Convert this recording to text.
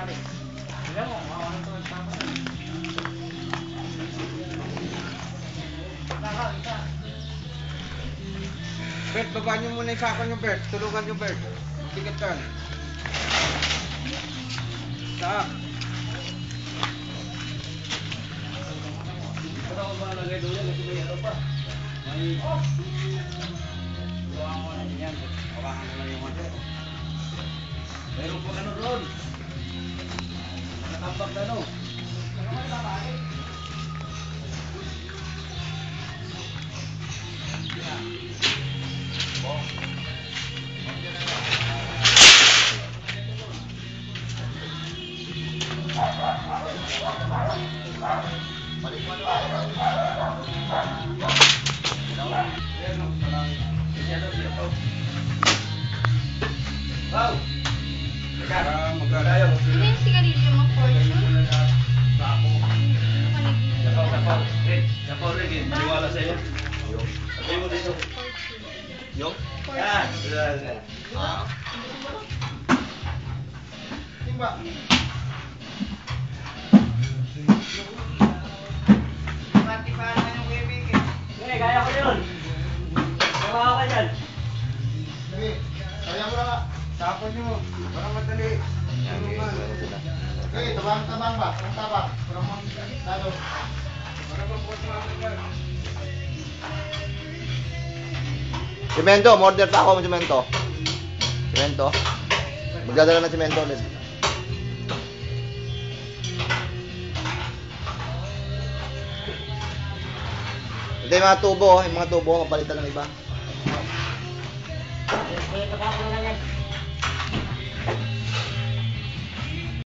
Bert, baba nyo muna yung sako nyo, Bert. Tulungan nyo, Bert. Tigat ka. Saan? Ito ako ba nalagay doon yan? Kasi may ano pa. May... Bukaan ko na yan. Hawakan ko na yung ano. Mayroon pa ano doon. Nakatambak na no. Ano ka nabalik? Wow! Magkakayo. Ano yung sigarilyo mo, Fortune? Sapaw rin, maniwala sa iyo. Sabi mo dito. Yung? Ah! Timba. Matipahan na yung webig eh. Sige, kaya ko yun. Kaya ka dyan. Sige, kaya mo na nga. Tapon nyo. Parang madali. Okay, tabang-tabang ba? Tabang-tabang. Parang mga dado. Parang magbuot mga dado. Semento, order pa ako ng semento. Semento. Magdadala ng semento ulit. Ito yung mga tubo, yung mga tubo, mapalitan ng iba. Ito pa ako na yan.